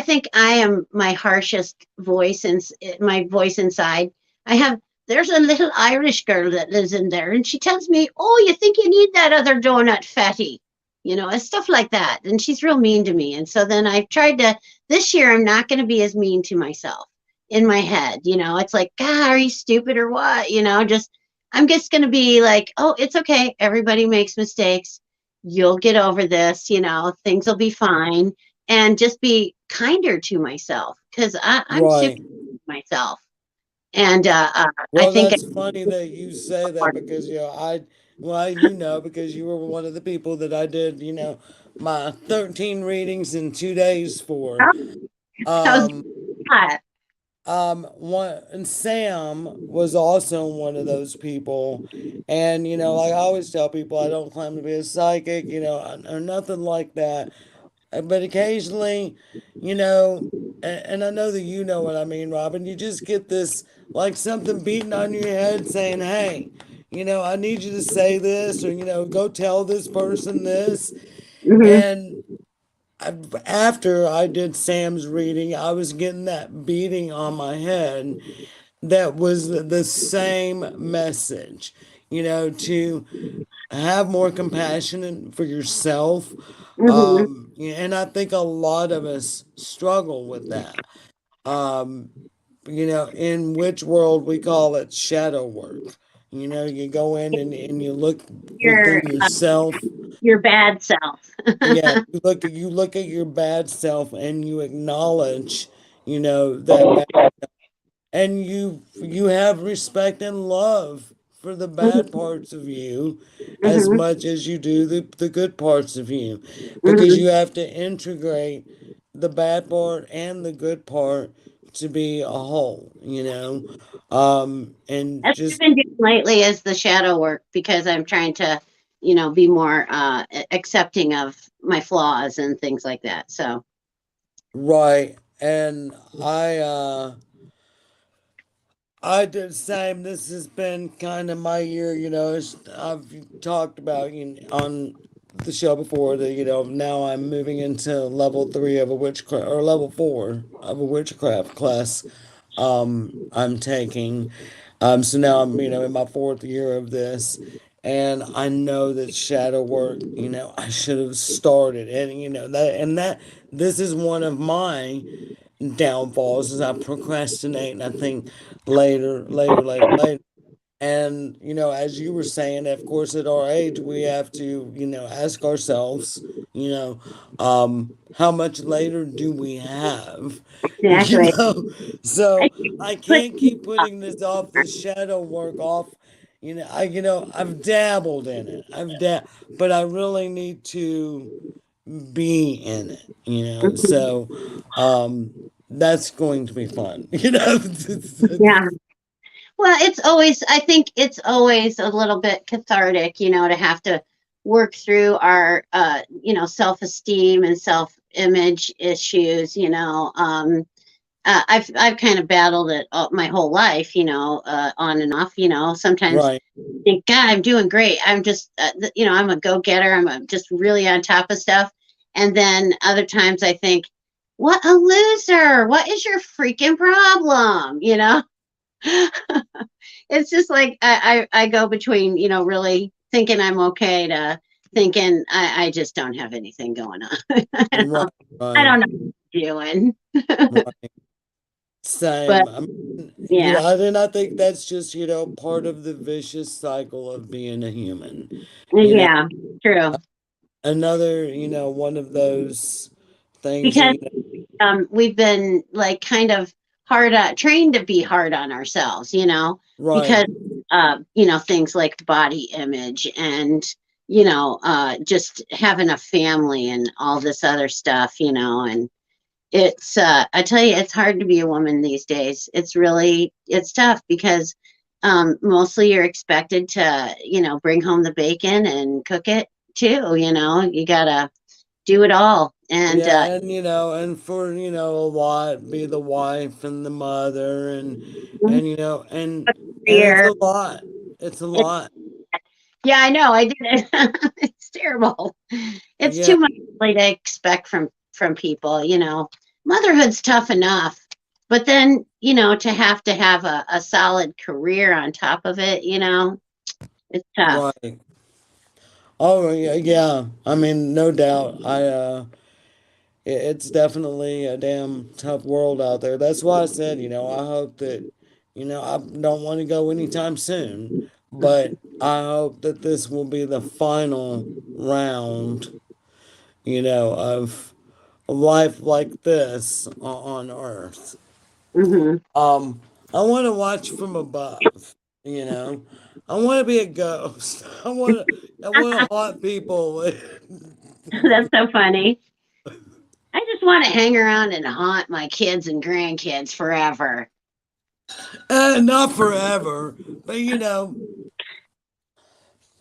think I am my harshest voice and my voice inside. I have there's a little Irish girl that lives in there and she tells me, "Oh, you think you need that other donut, fatty?" And stuff like that. And she's real mean to me. And so then I've tried to this year I'm not going to be as mean to myself in my head. It's like, "God, are you stupid or what?" Just I'm just going to be like, "Oh, it's okay. Everybody makes mistakes. You'll get over this, things will be fine." And just be kinder to myself because I'm super Right. myself. And I Well, think, that's funny that you say that because, well, because you were one of the people that I did, my 13 readings in 2 days for. how's Um, that? one and Sam was also one of those people, and like I always tell people, I don't claim to be a psychic, or nothing like that. But occasionally, you know, and I know that you know what I mean, Robin. You just get this like something beating on your head saying, "Hey, I need you to say this, or go tell this person this." Hmm. And after I did Sam's reading, I was getting that beating on my head that was the same message, to have more compassion for yourself. Hmm. And I think a lot of us struggle with that. Um, in which world we call it shadow work. You go in and you look Your within yourself. your bad self. Yeah, you look at your bad self and you acknowledge, that bad, and you have respect and love for the bad parts of you as Hmm. much as you do the good parts of you, because Hmm. you have to integrate the bad part and the good part to be a whole, and That's what I've just been doing lately is the shadow work because I'm trying to, be more accepting of my flaws and things like that. So, right. And I did the same. This has been kind of my year, I've talked about on the show before that, now I'm moving into level 3 of a witchcraft, or level 4 of a witchcraft class I'm taking. So now I'm, in my 4th year of this. And I know that shadow work, I should have started. And, this is one of my downfalls is I procrastinate and I think later, later, later, later. And, as you were saying, of course, at our age, we have to, ask ourselves, how much later do we have? You exactly. know, I so I put, can't keep putting this off, this shadow work off. I've dabbled in it. But I really need to be in it, So, um, that's going to be fun, yeah. Well, I think it's always a little bit cathartic, to have to work through our, self esteem and self image issues, I've kind of battled it my whole life, on and off. Sometimes Right. I think, God, I'm doing great. I'm just, I'm a go getter. Just really on top of stuff. And then other times I think, what a loser. What is your freaking problem? It's just like I go between, really thinking I'm okay to thinking I just don't have anything going on. Right. I Right. don't know what I'm doing. Right. But Same. I mean, yeah, I think that's just, part of the vicious cycle of being a human. You know, yeah, true. another, one of those things that, Because we've been like kind of trained to be hard on ourselves, because right. things like body image and just having a family and all this other stuff, and it's I tell you, it's hard to be a woman these days. It's tough because mostly you're expected to, bring home the bacon and cook it too. You gotta do it all, and Yeah, and for, a lot, be the wife and the mother and it's career. a lot. It's a It's, lot. yeah, I know. I did it. terrible. It's Yeah, too much really to expect from people, you know. Motherhood's tough enough, but then, you know, to have a solid career on top of it, you know, it's tough. right. Oh yeah, yeah. I mean, no doubt. It's definitely a damn tough world out there. That's why I said, I hope that, I don't want to go anytime soon, but I hope that this will be the final round, of life like this on Earth. Hmm. Um, I want to watch from above, you know. I want to be a ghost. I want to haunt people. That's so funny. I just want to hang around and haunt my kids and grandkids forever. Not forever, but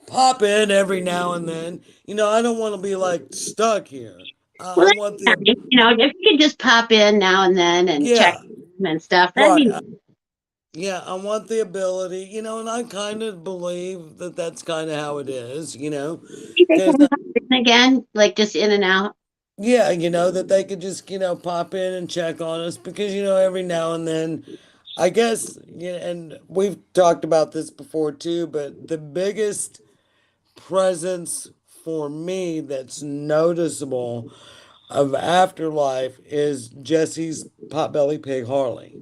pop in every now and then. I don't want to be like stuck here. I Well, want that's the nice. You know, if you could just pop in now and then and check yeah, and stuff, that'd right. be. Yeah, I want the ability, and I kind of believe that that's kind of how it is, Think they because can pop in again, like just in and out. yeah, that they could just, pop in and check on us because, every now and then, I guess, and we've talked about this before too, but the biggest presence for me that's noticeable of afterlife is Jesse's potbelly pig Harley.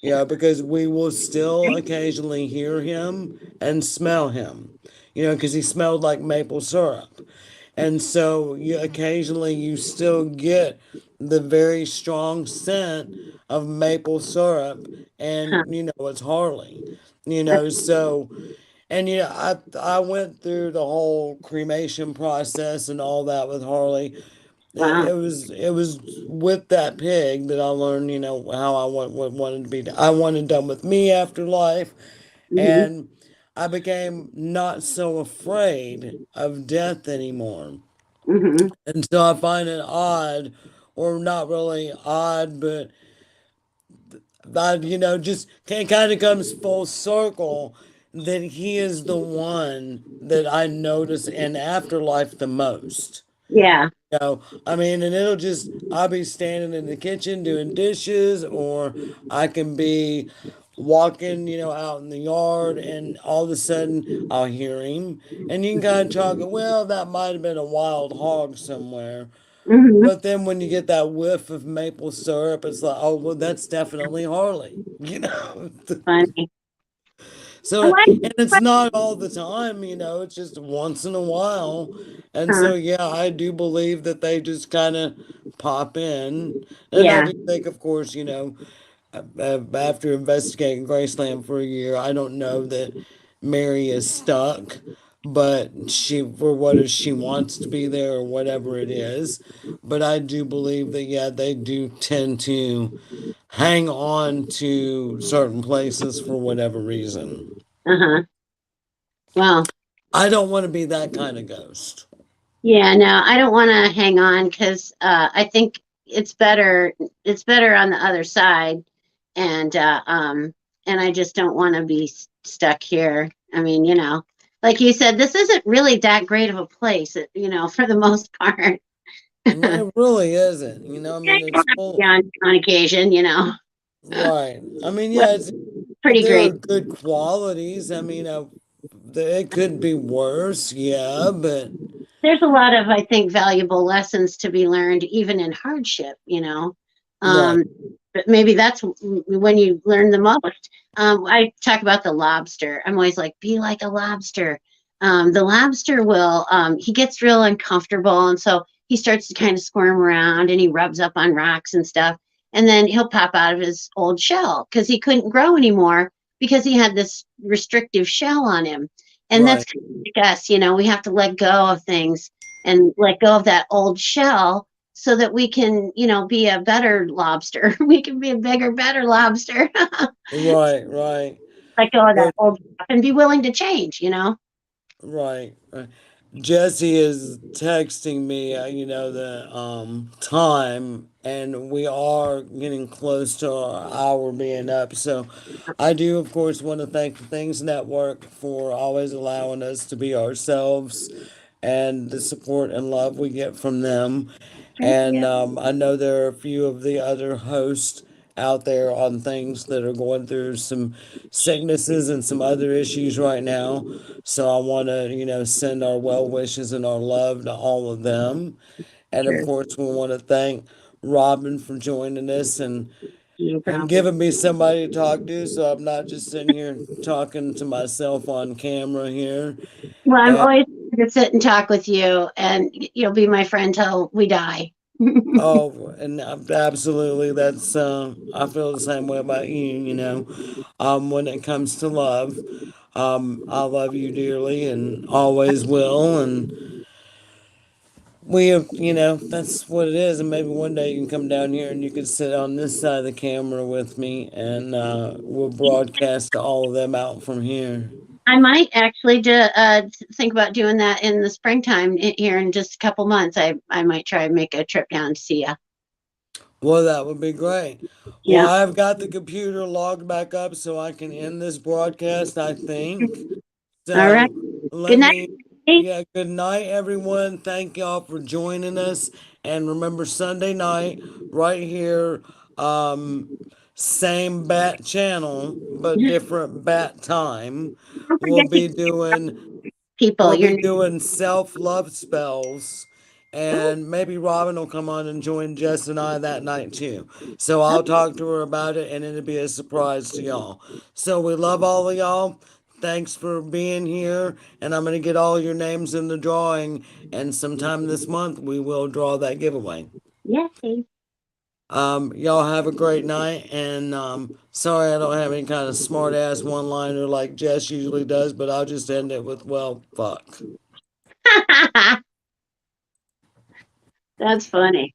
Yeah, because we will still occasionally hear him and smell him, because he smelled like maple syrup. And so occasionally you still get the very strong scent of maple syrup and Huh. it's Harley. That's, So and I went through the whole cremation process and all that with Harley. wow. It was with that pig that I learned, how I what wanted to be. I wanted done with me after life, Hmm. and I became not so afraid of death anymore. Hmm. And so I find it odd, or not really odd, but that just kind of comes full circle that he is the one that I notice in afterlife the most. Yeah. I mean, and I'll be standing in the kitchen doing dishes, or I can be walking, out in the yard, and all of a sudden I'll hear him. And you can kind of talk, well, that might have been a wild hog somewhere. Hmm. But then when you get that whiff of maple syrup, it's like, oh, well, that's definitely Harley, Funny. So, I like. and it's not all the time, it's just once in a while. And Huh. so, yeah, I do believe that they just kind of pop in. And I Yeah. do think, of course, after investigating Graceland for a year, I don't know that Mary is stuck, but for what if she wants to be there or whatever it is. But I do believe that, yeah, they do tend to hang on to certain places for whatever reason. Uh huh. Well. I don't want to be that kind of ghost. Yeah. No, I don't want to hang on because I think it's better. It's better on the other side, and and I just don't want to be stuck here. I mean, you know, like you said, this isn't really that great of a place, you know, for the most part. It really isn't. I Yeah, mean, it's full. on occasion, you know. Right. I mean, Well, yeah, pretty there are great. good qualities. I mean, it could be worse, yeah, but There's a lot of, I think, valuable lessons to be learned, even in hardship, you know. right, Um, but maybe that's when you learn the most. I talk about the lobster. I'm always like, be like a lobster. The lobster will, he gets real uncomfortable. And so he starts to kind of squirm around and he rubs up on rocks and stuff. And then he'll pop out of his old shell because he couldn't grow anymore because he had this restrictive shell on him. And that's right, kind of like us, you know, we have to let go of things and let go of that old shell so that we can, you know, be a better lobster. We can be a bigger, better lobster. right, right. Let go of that But old stuff and be willing to change, you know? right, right. Jesse is texting me, the time, and we are getting close to our hour being up. So, I do, of course, want to thank the Things Network for always allowing us to be ourselves and the support and love we get from them. Thank And you. I know there are a few of the other hosts out there on things that are going through some sicknesses and some other issues right now. So I want to, send our well wishes and our love to all of them. And of Sure. course, we want to thank Robin for joining us No and problem. giving me somebody to talk to, so I'm not just sitting here talking to myself on camera here. Well, I'm And always here to sit and talk with you, and you'll be my friend till we die. oh, and absolutely, that's I feel the same way about you. When it comes to love, I love you dearly and always will, and that's what it is. And maybe one day you can come down here and you can sit on this side of the camera with me, and we'll broadcast to all of them out from here. I might actually think about doing that in the springtime here in just a couple months. I might try and make a trip down to see you. Well, that would be great. Well, Yeah. I've got the computer logged back up so I can end this broadcast, I think. All right. So Good let night. me, Kate. yeah, good night, everyone. Thank y'all for joining us. And remember, Sunday night, right here, um, same bat channel, but different bat time. Don't We'll forget to be doing people. We'll Your be name. doing self love spells, Oh, and maybe Robin will come on and join Jess and I that night too. So I'll okay. talk to her about it, and it'll be a surprise to y'all. So we love all of y'all. Thanks for being here, and I'm going to get all your names in the drawing, and sometime this month we will draw that giveaway. Yay. Y'all have a great night, and sorry I don't have any kind of smart ass one liner like Jess usually does, but I'll just end it with, well, fuck. That's funny.